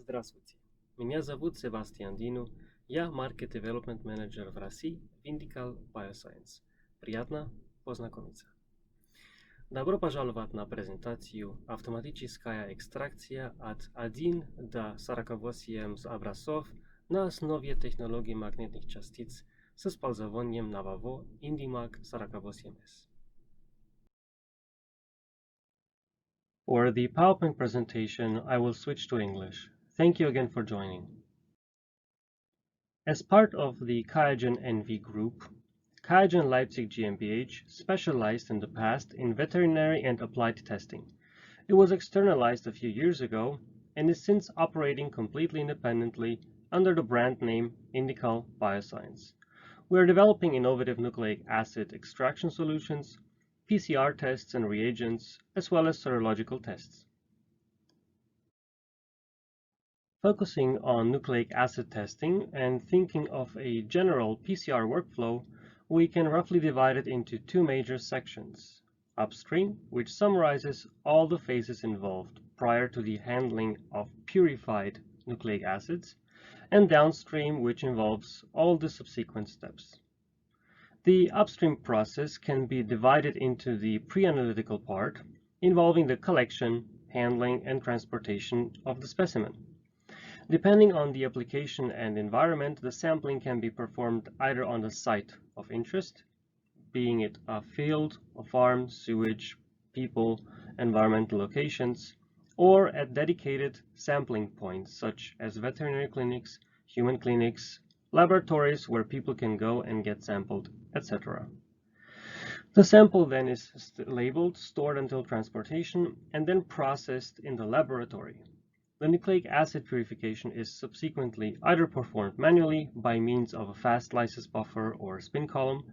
Здравствуйте, меня зовут Себастиан Дину, я Market Development Manager в России в Indical Bioscience. Приятно познакомиться. Добро пожаловать на презентацию «Автоматическая экстракция от 1 до 48 образцов на основе технологии магнитных частиц с использованием нового IndyMag 48S». For the PowerPoint presentation, I will switch to English. Thank you again for joining. As part of the QIAGEN NV group, QIAGEN Leipzig GmbH specialized in the past in veterinary and applied testing. It was externalized a few years ago and is since operating completely independently under the brand name Indical Bioscience. We are developing innovative nucleic acid extraction solutions, PCR tests and reagents, as well as serological tests. Focusing on nucleic acid testing and thinking of a general PCR workflow, we can roughly divide it into two major sections. Upstream, which summarizes all the phases involved prior to the handling of purified nucleic acids, and downstream, which involves all the subsequent steps. The upstream process can be divided into the pre-analytical part, involving the collection, handling, and transportation of the specimen. Depending on the application and environment, the sampling can be performed either on the site of interest, being it a field, a farm, sewage, people, environmental locations, or at dedicated sampling points such as veterinary clinics, human clinics, laboratories where people can go and get sampled, etc. The sample then is labeled, stored until transportation, and then processed in the laboratory. The nucleic acid purification is subsequently either performed manually by means of a fast lysis buffer or spin column,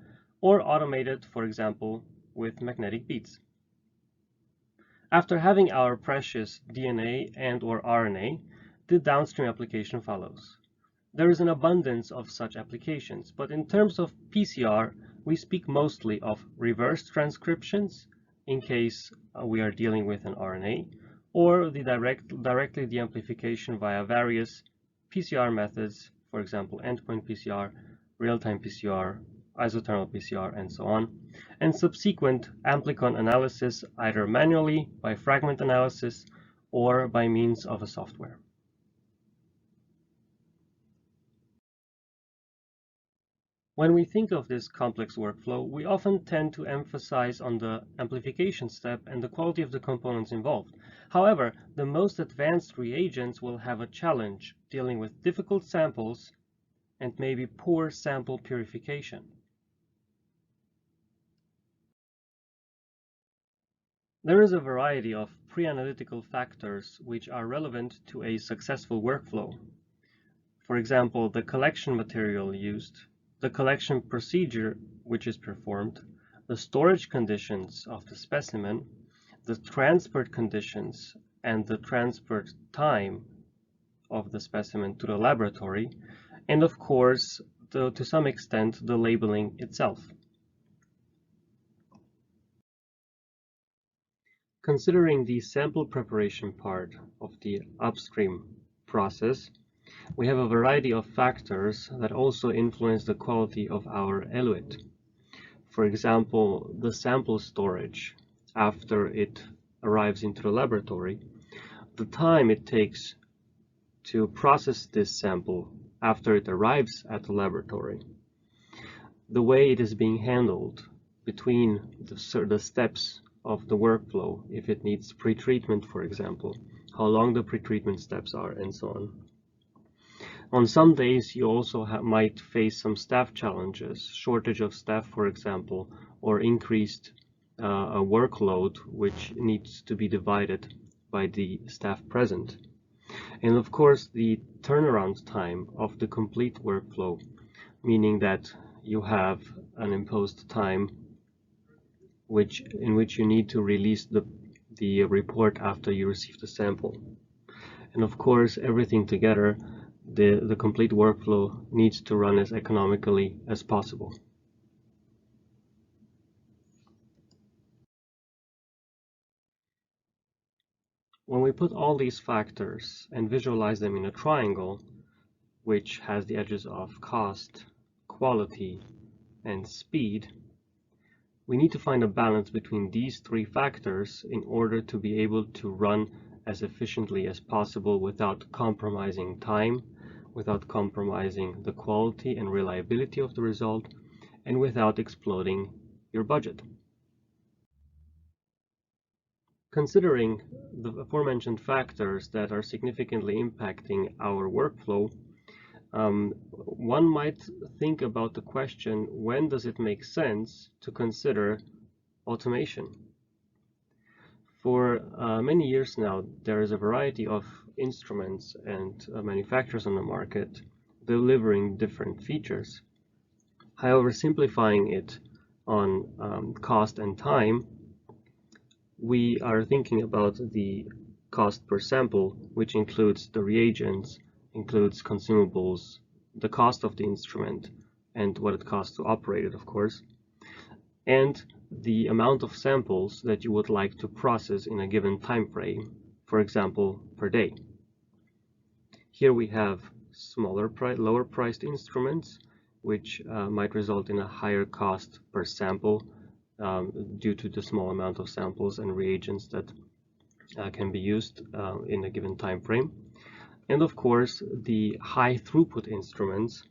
or automated, for example, with magnetic beads. After having our precious DNA and/or RNA, the downstream application follows. There is an abundance of such applications, but in terms of PCR, we speak mostly of reverse transcriptions, in case we are dealing with an RNA, or the directly the amplification via various PCR methods, for example, endpoint PCR, real-time PCR, isothermal PCR, and so on, and subsequent amplicon analysis either manually by fragment analysis or by means of a software. When we think of this complex workflow, we often tend to emphasize on the amplification step and the quality of the components involved. However, the most advanced reagents will have a challenge dealing with difficult samples and maybe poor sample purification. There is a variety of pre-analytical factors which are relevant to a successful workflow. For example, the collection material used, the collection procedure which is performed, the storage conditions of the specimen, the transport conditions and the transport time of the specimen to the laboratory, and of course, to some extent, the labeling itself. Considering the sample preparation part of the upstream process, we have a variety of factors that also influence the quality of our eluate. For example, the sample storage after it arrives into the laboratory, the time it takes to process this sample after it arrives at the laboratory, the way it is being handled between the steps of the workflow, if it needs pre-treatment, for example, how long the pre-treatment steps are, and so on. On some days, you also might face some staff challenges, shortage of staff, for example, or increased workload, which needs to be divided by the staff present. And of course, the turnaround time of the complete workflow, meaning that you have an imposed time in which you need to release the report after you receive the sample. And of course, everything together, the complete workflow needs to run as economically as possible. When we put all these factors and visualize them in a triangle, which has the edges of cost, quality, and speed, we need to find a balance between these three factors in order to be able to run as efficiently as possible without compromising time, without compromising the quality and reliability of the result, and without exploding your budget. Considering the aforementioned factors that are significantly impacting our workflow, one might think about the question, when does it make sense to consider automation? For many years now, there is a variety of instruments and manufacturers on the market delivering different features. However, simplifying it on cost and time, we are thinking about the cost per sample, which includes the reagents, includes consumables, the cost of the instrument, and what it costs to operate it, of course, and the amount of samples that you would like to process in a given time frame, for example, per day. Here we have lower priced instruments, which might result in a higher cost per sample due to the small amount of samples and reagents that can be used in a given time frame. And of course, the high throughput instruments,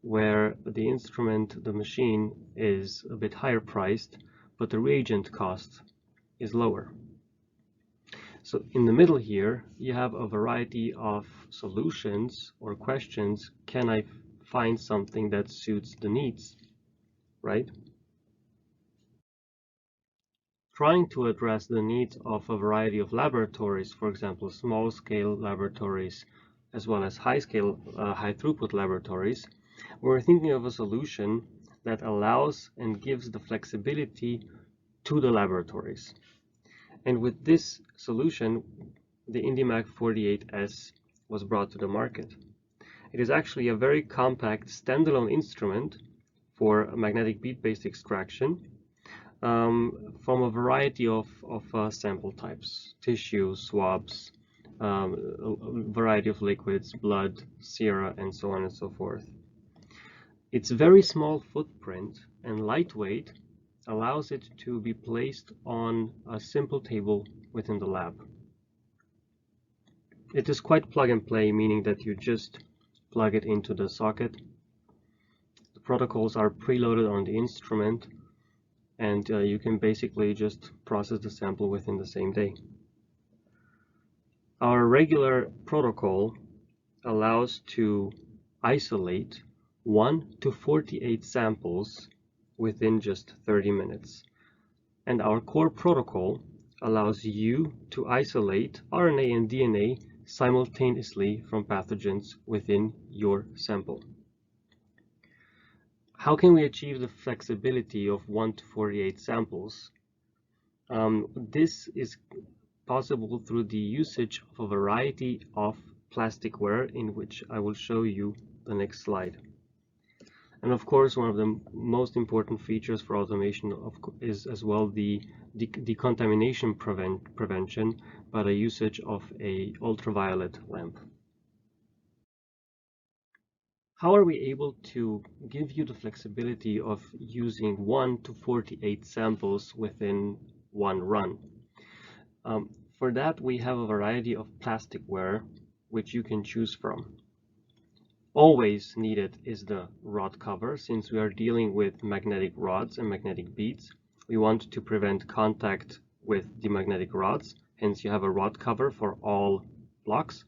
where the machine is a bit higher priced, but the reagent cost is lower. So in the middle here, you have a variety of solutions or questions. Can I find something that suits the needs, right? Trying to address the needs of a variety of laboratories, for example, small-scale laboratories, as well as high-scale, high-throughput laboratories, we're thinking of a solution that allows and gives the flexibility to the laboratories. And with this solution, the IndiMag 48S was brought to the market. It is actually a very compact standalone instrument for magnetic bead-based extraction from a variety of sample types: tissue, swabs, a variety of liquids, blood, sera, and so on and so forth. Its very small footprint and lightweight allows it to be placed on a simple table within the lab. It is quite plug and play, meaning that you just plug it into the socket. The protocols are preloaded on the instrument, and you can basically just process the sample within the same day. Our regular protocol allows to isolate 1 to 48 samples within just 30 minutes. And our core protocol allows you to isolate RNA and DNA simultaneously from pathogens within your sample. How can we achieve the flexibility of 1 to 48 samples? This is possible through the usage of a variety of plasticware, in which I will show you the next slide. And of course, one of the most important features for automation is as well the decontamination prevention by the usage of an ultraviolet lamp. How are we able to give you the flexibility of using 1 to 48 samples within one run? For that, we have a variety of plasticware which you can choose from. Always needed is the rod cover. Since we are dealing with magnetic rods and magnetic beads, we want to prevent contact with the magnetic rods. Hence, you have a rod cover for all blocks.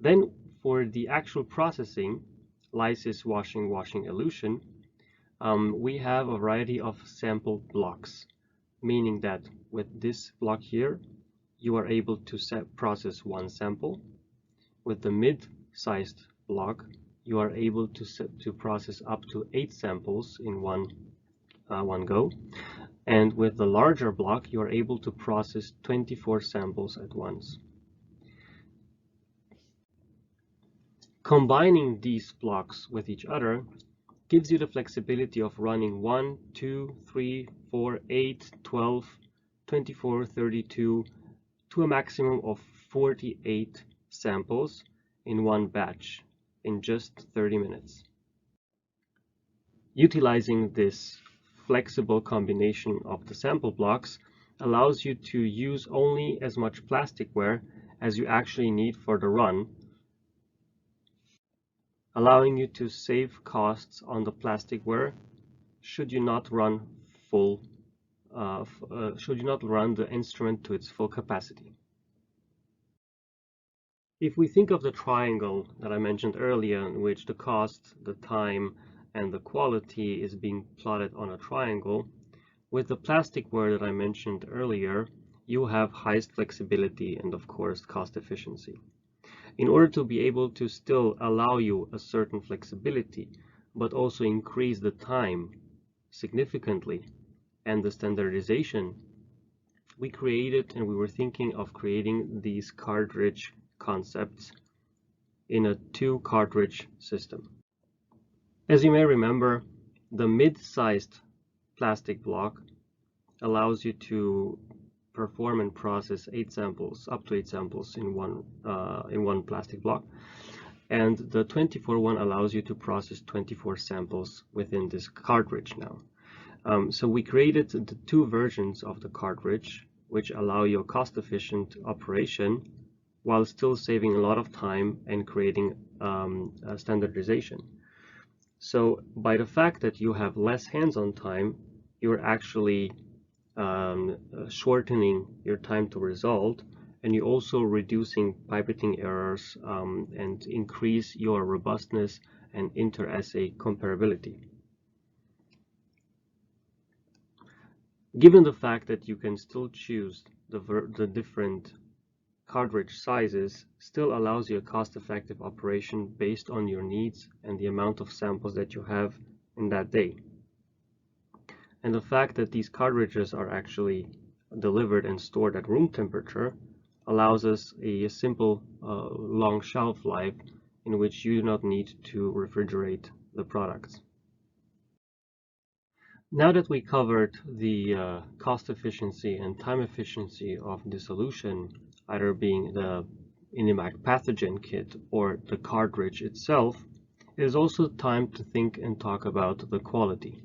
Then, for the actual processing, lysis, washing, elution, we have a variety of sample blocks, meaning that with this block here, you are able to process one sample. With the mid-sized block, you are able to process up to 8 samples in one go. And with the larger block, you are able to process 24 samples at once. Combining these blocks with each other gives you the flexibility of running 1, 2, 3, 4, 8, 12, 24, 32, to a maximum of 48 samples in one batch in just 30 minutes. Utilizing this flexible combination of the sample blocks allows you to use only as much plasticware as you actually need for the run, allowing you to save costs on the plasticware should you not run the instrument to its full capacity. If we think of the triangle that I mentioned earlier, in which the cost, the time, and the quality is being plotted on a triangle, with the plasticware that I mentioned earlier, you have highest flexibility and, of course, cost efficiency. In order to be able to still allow you a certain flexibility, but also increase the time significantly and the standardization, we were thinking of creating these cartridge concepts in a 2-cartridge system. As you may remember, the mid-sized plastic block allows you to perform and process 8 samples, up to 8 samples in one plastic block, and the 24 one allows you to process 24 samples within this cartridge now. So we created the 2 versions of the cartridge, which allow you a cost-efficient operation while still saving a lot of time and creating standardization. So by the fact that you have less hands-on time, you're actually shortening your time to result, and you're also reducing pipetting errors and increase your robustness and inter-assay comparability. Given the fact that you can still choose the different cartridge sizes, still allows you a cost-effective operation based on your needs and the amount of samples that you have in that day. And the fact that these cartridges are actually delivered and stored at room temperature allows us a simple long shelf life in which you do not need to refrigerate the products. Now that we covered the cost efficiency and time efficiency of the solution, either being the Indimac pathogen kit or the cartridge itself, it is also time to think and talk about the quality.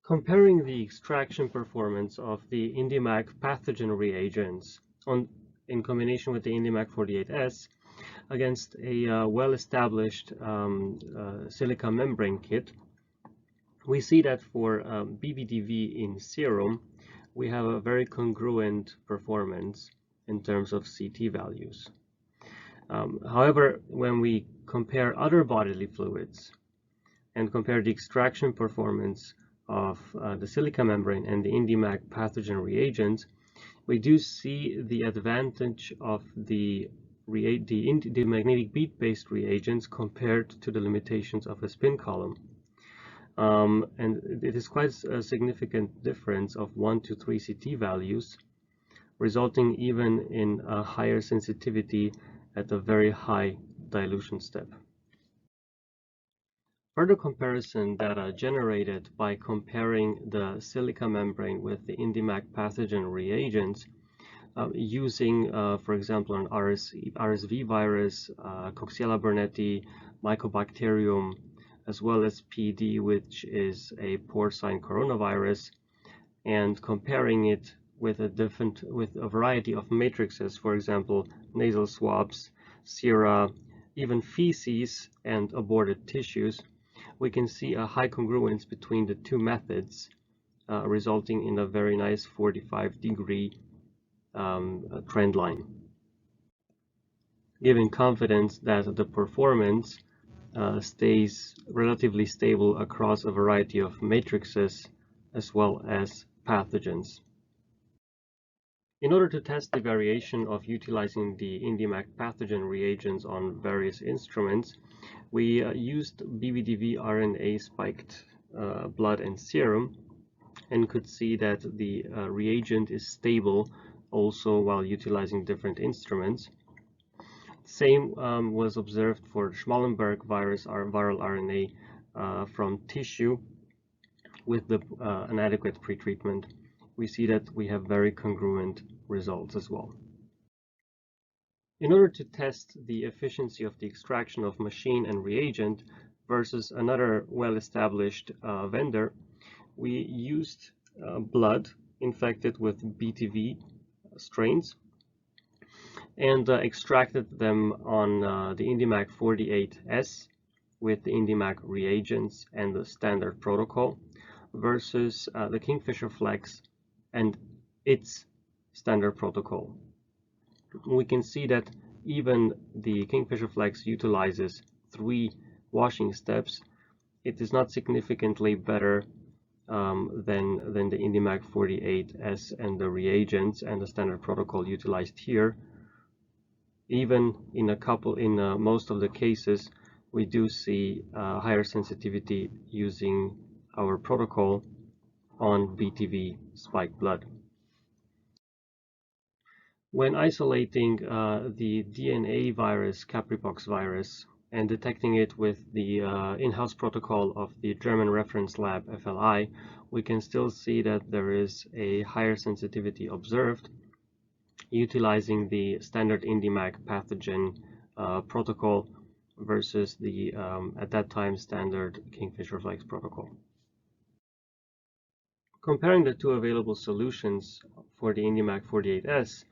Comparing the extraction performance of the Indimac pathogen reagents in combination with the Indimac 48S against a well-established silica membrane kit, we see that for BBDV in serum, we have a very congruent performance in terms of CT values. However, when we compare other bodily fluids and compare the extraction performance of the silica membrane and the Indimac pathogen reagents, we do see the advantage of the magnetic bead-based reagents compared to the limitations of a spin column. And it is quite a significant difference of 1 to 3 CT values, resulting even in a higher sensitivity at a very high dilution step. Further comparison data generated by comparing the silica membrane with the Indimac pathogen reagents using, for example, an RSV virus, Coxiella burnetii, Mycobacterium, as well as PD, which is a porcine coronavirus, and comparing it with a variety of matrices, for example, nasal swabs, sera, even feces, and aborted tissues, we can see a high congruence between the 2 methods, resulting in a very nice 45-degree trend line, giving confidence that the performance stays relatively stable across a variety of matrices as well as pathogens. In order to test the variation of utilizing the Indimac pathogen reagents on various instruments, we used BBDV RNA spiked blood and serum, and could see that the reagent is stable also while utilizing different instruments. Same was observed for Schmallenberg virus or viral RNA from tissue with the inadequate pretreatment, we see that we have very congruent results as well. In order to test the efficiency of the extraction of machine and reagent versus another well-established vendor, we used blood infected with BTV strains and extracted them on the IndyMac 48S with the IndyMac reagents and the standard protocol versus the Kingfisher Flex and its standard protocol. We can see that even the Kingfisher Flex utilizes 3 washing steps. It is not significantly better than the IndyMac 48S and the reagents and the standard protocol utilized here. Even in most of the cases, we do see higher sensitivity using our protocol on BTV spike blood. When isolating the DNA virus, Capripox virus, and detecting it with the in-house protocol of the German reference lab FLI, we can still see that there is a higher sensitivity observed utilizing the standard IndyMac pathogen protocol versus the at that time standard Kingfisher Flex protocol. Comparing the two available solutions for the IndyMac 48S,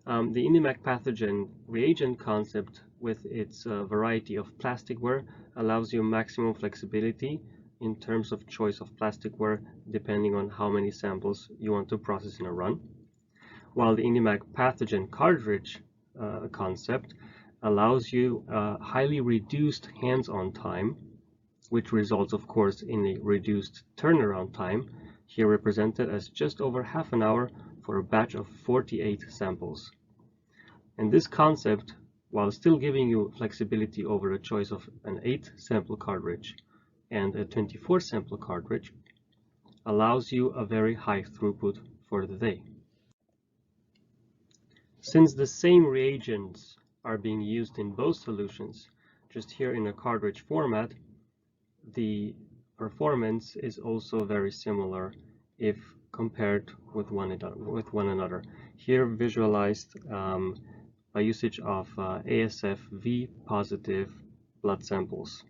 the IndyMac pathogen reagent concept with its variety of plasticware allows you maximum flexibility in terms of choice of plasticware depending on how many samples you want to process in a run, while the IndyMac pathogen cartridge concept allows you highly reduced hands-on time, which results of course in a reduced turnaround time, here represented as just over half an hour for a batch of 48 samples. And this concept, while still giving you flexibility over the choice of an 8-sample cartridge and a 24-sample cartridge, allows you a very high throughput for the day. Since the same reagents are being used in both solutions, just here in a cartridge format, the performance is also very similar if compared with one another. Here visualized by usage of ASF V positive blood samples.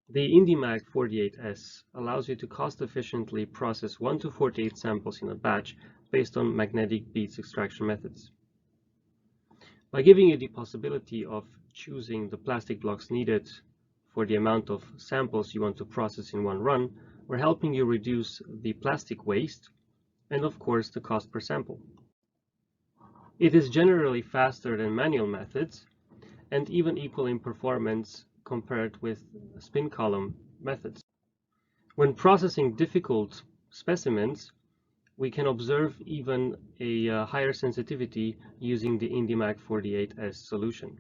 The IndyMac 48S allows you to cost efficiently process 1 to 48 samples in a batch based on magnetic beads extraction methods. By giving you the possibility of choosing the plastic blocks needed for the amount of samples you want to process in one run, we're helping you reduce the plastic waste and of course the cost per sample. It is generally faster than manual methods and even equal in performance compared with spin column methods. When processing difficult specimens, we can observe even a higher sensitivity using the IndyMac 48S solution.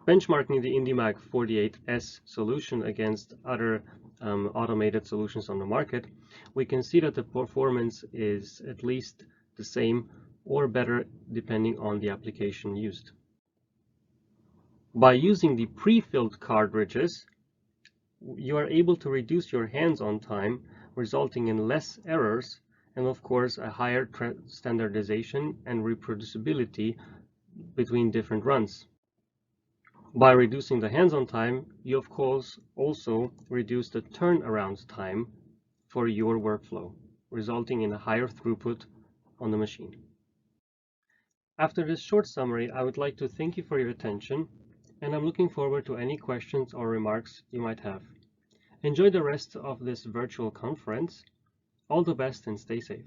Benchmarking the IndyMac 48S solution against other automated solutions on the market, we can see that the performance is at least the same or better depending on the application used. By using the pre-filled cartridges, you are able to reduce your hands-on time, resulting in less errors and of course a higher standardization and reproducibility between different runs. By reducing the hands-on time, you of course also reduce the turnaround time for your workflow, resulting in a higher throughput on the machine. After this short summary, I would like to thank you for your attention, and I'm looking forward to any questions or remarks you might have. Enjoy the rest of this virtual conference. All the best and stay safe.